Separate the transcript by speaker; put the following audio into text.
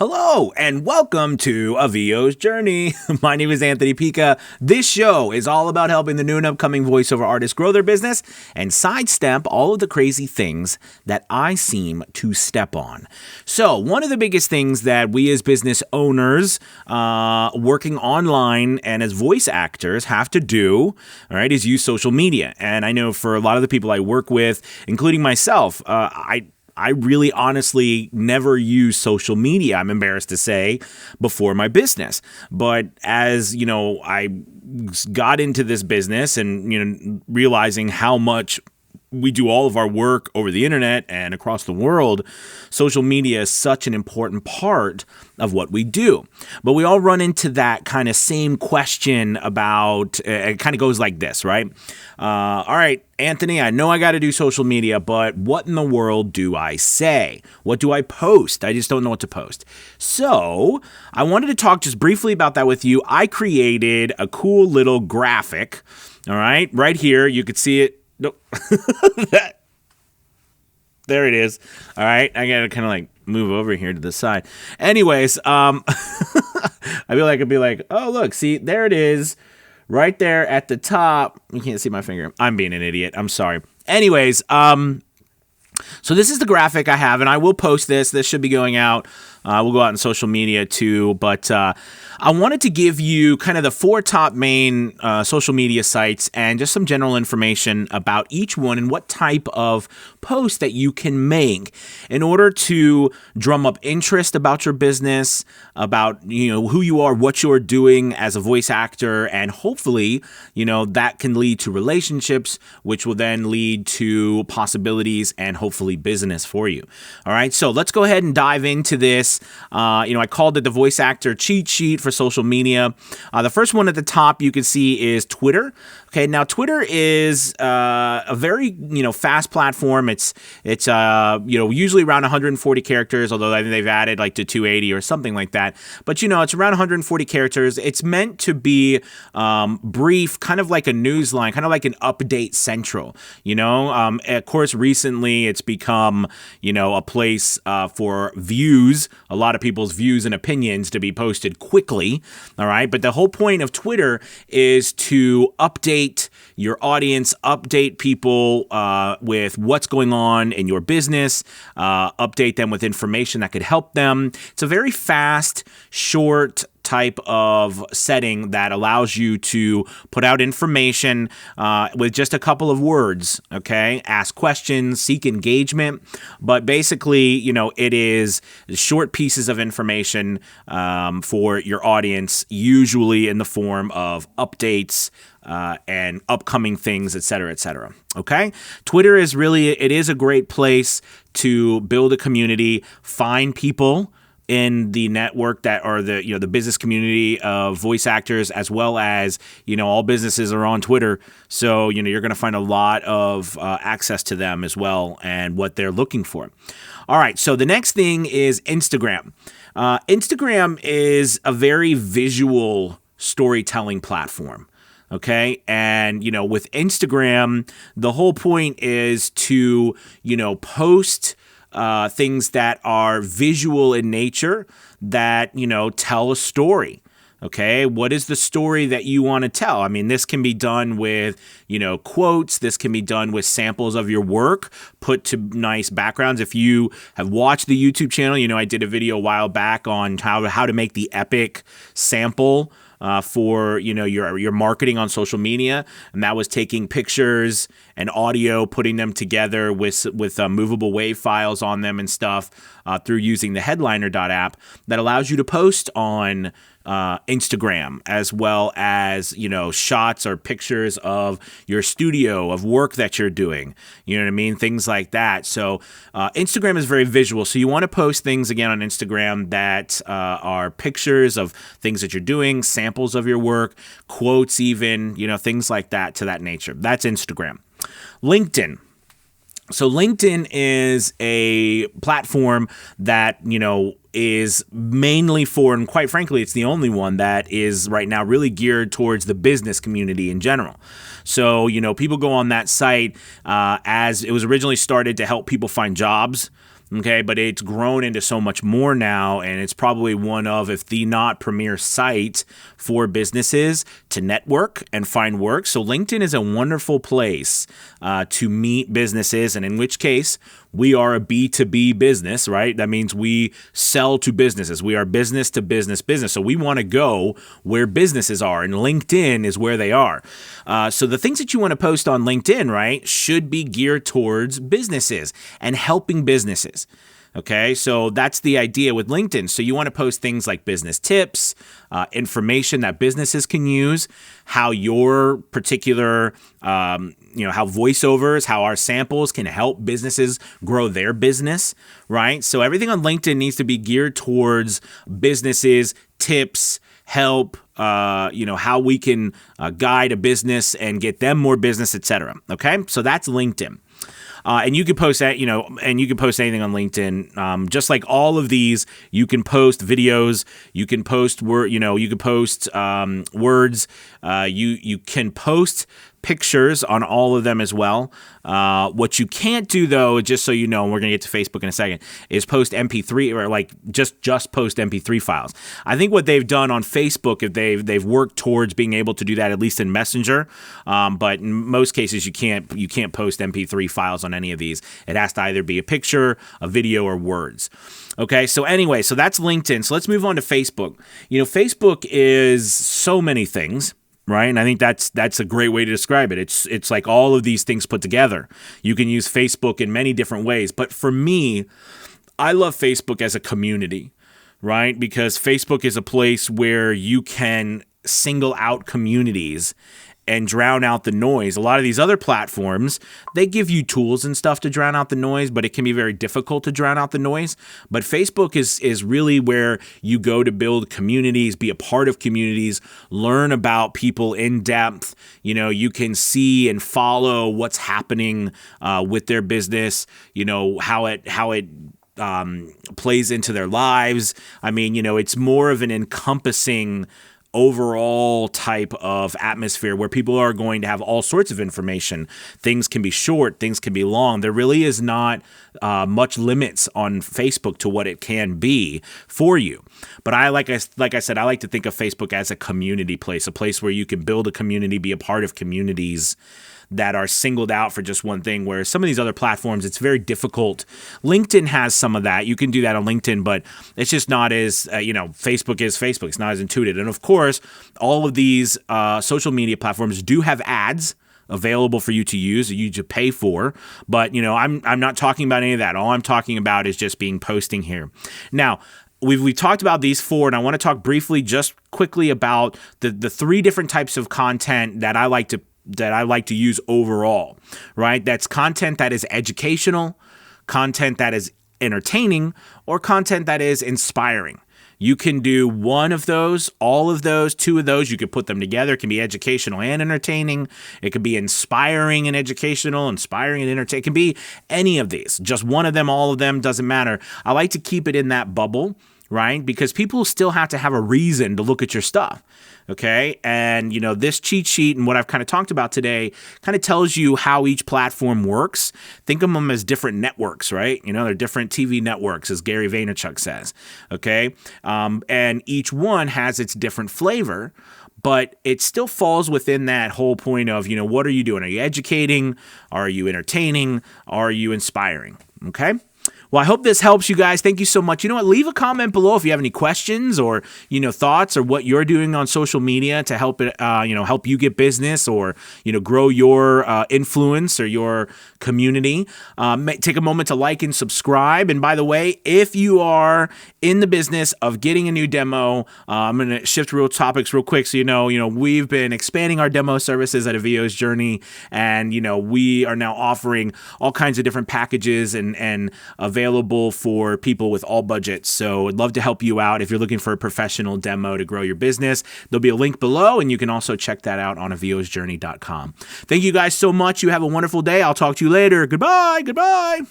Speaker 1: Hello and welcome to A VO's Journey. My name is Anthony Pica. This show is all about helping the new and upcoming voiceover artists grow their business and sidestep all of the crazy things that I seem to step on. So one of the biggest things that we as business owners working online and as voice actors have to do, all right, is use social media. And I know for a lot of the people I work with, including myself, I really honestly never use social media, I'm embarrassed to say, before my business. But as, I got into this business and, realizing how much we do all of our work over the internet and across the world, social media is such an important part of what we do. But we all run into that kind of same question about, it kind of goes like this, right? All right, Anthony, I know I got to do social media, but what in the world do I say? What do I post? I just don't know what to post. So I wanted to talk just briefly about that with you. I created a cool little graphic, all right here. You could see it. Nope. There it is. All right. I got to kind of like move over here to the side. Anyways, I'd be like, oh, look, see, there it is right there at the top. You can't see my finger. I'm being an idiot. I'm sorry. Anyways, so this is the graphic I have, and I will post this. This should be going out. We'll go out on social media too, but I wanted to give you kind of the 4 top main social media sites and just some general information about each one and what type of post that you can make in order to drum up interest about your business, about who you are, what you're doing as a voice actor, and hopefully that can lead to relationships, which will then lead to possibilities and hopefully business for you. All right, so let's go ahead and dive into this. I called it the voice actor cheat sheet for social media. The first one at the top you can see is Twitter. Okay, now Twitter is a very fast platform. It's usually around 140 characters, although I think they've added like to 280 or something like that. But it's around 140 characters. It's meant to be brief, kind of like a news line, kind of like an update central. Of course, recently it's become a place for views, a lot of people's views and opinions to be posted quickly. All right, but the whole point of Twitter is to update your audience, update people with what's going on in your business, update them with information that could help them. It's a very fast, short type of setting that allows you to put out information with just a couple of words, okay? Ask questions, seek engagement, but basically, it is short pieces of information for your audience, usually in the form of updates, and upcoming things, et cetera, okay? Twitter is it is a great place to build a community, find people in the network that are the business community of voice actors, as well as, all businesses are on Twitter. So, you're going to find a lot of access to them as well and what they're looking for. All right. So the next thing is Instagram. Instagram is a very visual storytelling platform. Okay. And, with Instagram, the whole point is to, post things that are visual in nature that, tell a story. Okay, what is the story that you want to tell? I mean, this can be done with, quotes. This can be done with samples of your work put to nice backgrounds. If you have watched the YouTube channel, I did a video a while back on how to make the epic sample for your marketing on social media, and that was taking pictures and audio, putting them together with movable WAV files on them and stuff through using the Headliner app that allows you to post on Instagram, as well as shots or pictures of your studio of work that you're doing. You know what I mean? Things like that. So Instagram is very visual. So you want to post things again on Instagram that are pictures of things that you're doing, samples of your work, quotes, even things like that, to that nature. That's Instagram. LinkedIn. So LinkedIn is a platform that, is mainly for, and quite frankly, it's the only one that is right now really geared towards the business community in general. So, people go on that site as it was originally started to help people find jobs. Okay, but it's grown into so much more now, and it's probably one of, if the not premier site for businesses to network and find work. So LinkedIn is a wonderful place to meet businesses, and in which case, we are a B2B business, right? That means we sell to businesses. We are business to business. So we want to go where businesses are, and LinkedIn is where they are. So the things that you want to post on LinkedIn, right, should be geared towards businesses and helping businesses. Okay, so that's the idea with LinkedIn. So you want to post things like business tips, information that businesses can use, how your particular, how voiceovers, how our samples can help businesses grow their business, right? So everything on LinkedIn needs to be geared towards businesses, tips, help, how we can guide a business and get them more business, etc. Okay, so that's LinkedIn. And you can post that, and you can post anything on LinkedIn. Just like all of these, you can post videos, you can post words, you can post pictures on all of them as well. What you can't do, though, just so you know, and we're going to get to Facebook in a second, is post MP3 or like just post MP3 files. I think what they've done on Facebook, if they've worked towards being able to do that, at least in Messenger. But in most cases, you can't post MP3 files on any of these. It has to either be a picture, a video, or words. Okay, so anyway, so that's LinkedIn. So let's move on to Facebook. Facebook is so many things. Right. And I think that's a great way to describe it. It's like all of these things put together. You can use Facebook in many different ways. But for me, I love Facebook as a community, right? Because Facebook is a place where you can single out communities and drown out the noise. A lot of these other platforms, they give you tools and stuff to drown out the noise, but it can be very difficult to drown out the noise. But Facebook is really where you go to build communities, be a part of communities, learn about people in depth. You can see and follow what's happening with their business, how it plays into their lives. I mean, it's more of an encompassing overall type of atmosphere where people are going to have all sorts of information. Things can be short, things can be long. There really is not much limits on Facebook to what it can be for you. But like I said, I like to think of Facebook as a community place, a place where you can build a community, be a part of communities that are singled out for just one thing, whereas some of these other platforms, it's very difficult. LinkedIn has some of that. You can do that on LinkedIn, but it's just not as, Facebook is Facebook. It's not as intuitive. And of course, all of these social media platforms do have ads available for you to use, you to pay for. But, I'm not talking about any of that. All I'm talking about is just posting here. Now, We've talked about these four, and I want to talk briefly, just quickly, about the three different types of content that I like to use overall, right? That's content that is educational, content that is entertaining, or content that is inspiring. You can do one of those, all of those, two of those. You could put them together. It can be educational and entertaining. It could be inspiring and educational, inspiring and entertaining. It can be any of these. Just one of them, all of them, doesn't matter. I like to keep it in that bubble, right? Because people still have to have a reason to look at your stuff. Okay. And, this cheat sheet and what I've kind of talked about today kind of tells you how each platform works. Think of them as different networks, right? They're different TV networks, as Gary Vaynerchuk says. Okay. And each one has its different flavor, but it still falls within that whole point of, what are you doing? Are you educating? Are you entertaining? Are you inspiring? Okay. Well, I hope this helps you guys. Thank you so much. Leave a comment below if you have any questions or, thoughts or what you're doing on social media to help it, help you get business or, grow your influence or your community. Take a moment to like and subscribe. And by the way, if you are in the business of getting a new demo, I'm going to shift real topics real quick. So, we've been expanding our demo services at A VO's Journey, and, we are now offering all kinds of different packages and available for people with all budgets. So I'd love to help you out if you're looking for a professional demo to grow your business. There'll be a link below, and you can also check that out on avosjourney.com. Thank you guys so much. You have a wonderful day. I'll talk to you later. Goodbye.